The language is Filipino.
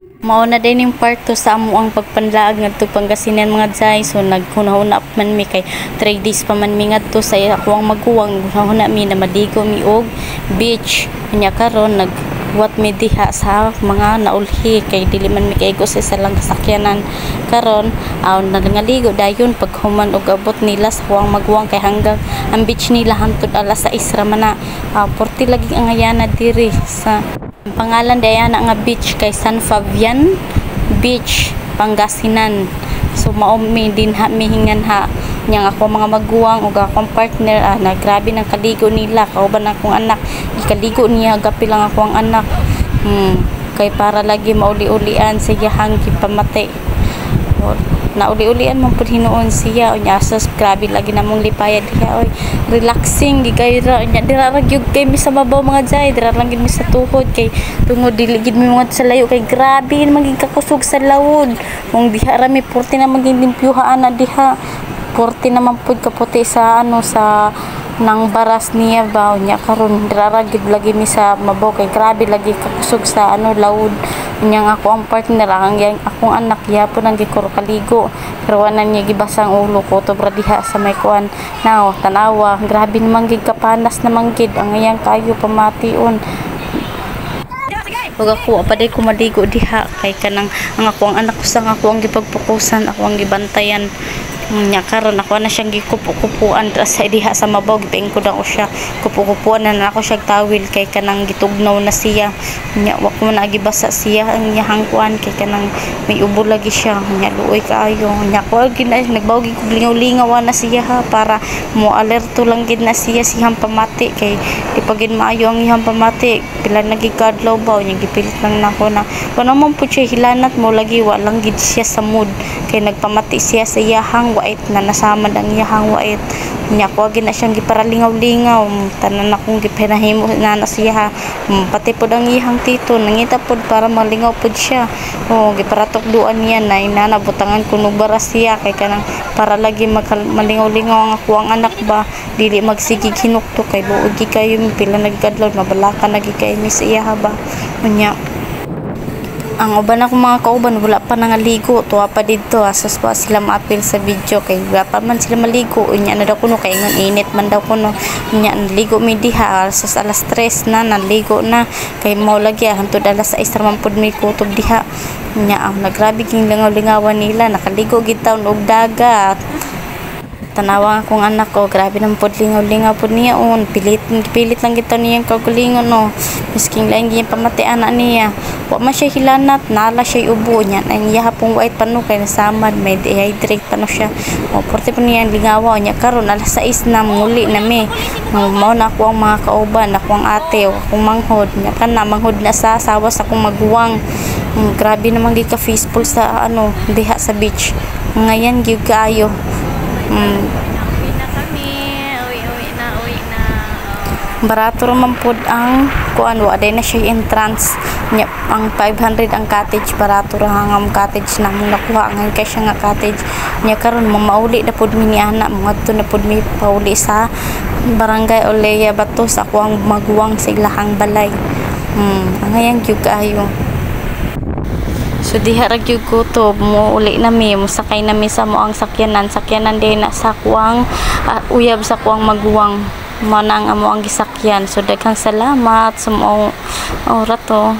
Mao na din yung part to sa amo ang pagpanlaag ngadto Pangasinan mga jay. So naghunahuna man mi kay 3 days pa man mi ngadto sa ako ang maguwang hunahuna mi na madigo mi og beach nya karon nagwat mi diha sa mga naulhi kay dili man mi kay sa lang kasakyanan karon nangaligo dayon pag human og abot nila sa huwang maguwang kay hanggang ang beach nila hangtod alas 6 ra man na 40 lagi ang ayana diri sa pangalan dayana nga beach kay San Fabian Beach, Pangasinan. So mao mi dinha mihingan ha nyang ako mga maguwang ug akong partner na grabe ng kaligo nila kauban akong anak ikaligo niya gapi lang ako ang anak kay para lagi mauli-ulian sa iyang gipamatay. Nauli-ulian man pud hinuon siya unya sus grabe lagi namong lipaya diha oy relaxing gigayra unya dira ra gyud kay mi sa mabaw mga jay dira lang gid mi sa tuhod kay tungod dili gid mi mga sa layo kay grabe maging kakusog sa lawod mong diha ra mi 40 na maging limpyuhaan na diha 40 naman pud kaputi sa sa nang baras niya ba nya karon dira ra gid lagi mi sa mabaw kay grabe lagi kakusog sa lawod nya ako ang partner ang akong anak yapon ang gikuro kaligo pero wala niya gibasang ulo ko to diha sa may kuan now tanawa grabe naman gid kapanas naman gid ang iyang kayo pamation ug ako pa day ko maligo diha kay kanang ang ako ang anak ko sang ako ang gipagpukusan ako ang gibantayan nya karon ako na siyang gikupo-kupuan sa diha sa mabaw gipaing ko daw siya kupo-kupuan na ako siya tawil kay kanang gitugnaw na siya nya wa ko na gibasa siya ang iyang kuan kay kanang may ubo lagi siya nya luoy kaayo nya ko nagbaw gid ko lingaw-lingaw na siya ha para mo alerto lang gid na siya siyang pamati kay di pa gid maayo ang iyang pamati pila nagikadlaw ba nya gipilit lang nako na kuno man pud siya hilanat mo lagi wa lang gid siya sa mood kay nagpamati siya sa iyang wait na nasamad ang iyang wait nya ko gid na siyang giparalingaw-lingaw tanan akong gipanahimo na siya pati pud ang iyang tito nangita pud para malingaw pud siya giparatok duan niya na inanabutangan kuno bara siya kay kanang para lagi malingaw-lingaw ang ako ang anak ba dili magsigig hinukto kay buog kayo pila nagkadlaw mabalakan lagi kay miss iya ba nya ang uban ako mga kauban wala pa nangaligo tuwa pa dito asas pa sila maapil sa video kay wala pa man sila maligo unya na daw kuno kay ngon init man daw kuno unya naligo mi diha asas alas 3 na naligo na kay mao lagi hangtod alas 6 man pud mi kutob diha unya nagrabe king lingaw-lingawan nila nakaligo gid taon og dagat tanawa akong anak ko grabe nang pud lingaw-lingaw pud niya pilit lang gito niyang kagulingon misking lain gyud pamati anak niya wa man siya hilanat nala siya ubo niya ang iya hapong white pano kay nasamad may dehydrate pano siya porte pa niya lingawa niya karon alas 6 na muli na mi mao na ako ang mga kauban ako ang ate akong manghod niya kana manghod na sa asawa sa akong maguwang grabe naman gid ka peaceful sa diha sa beach ngayon gyud kaayo uwi na kami uwi na barato raman pod ang kuan wa day na siya entrance nya ang 500 ang cottage barato ra ang cottage na mo nakuha ang kay siya nga cottage nya karon mamauli na pod mi ni ana ngadto na pod mi pauli sa barangay Oleya Bato sa ako ang maguwang sa ilahang balay ang ayang gyud kaayo. So diha ra gyud ko to mo uli na mi musakay na mi sa moang sakyanan din na sa kuang uyab sa kuang maguwang mo nang amo ang gisakyan so daghang salamat sa moong ora to.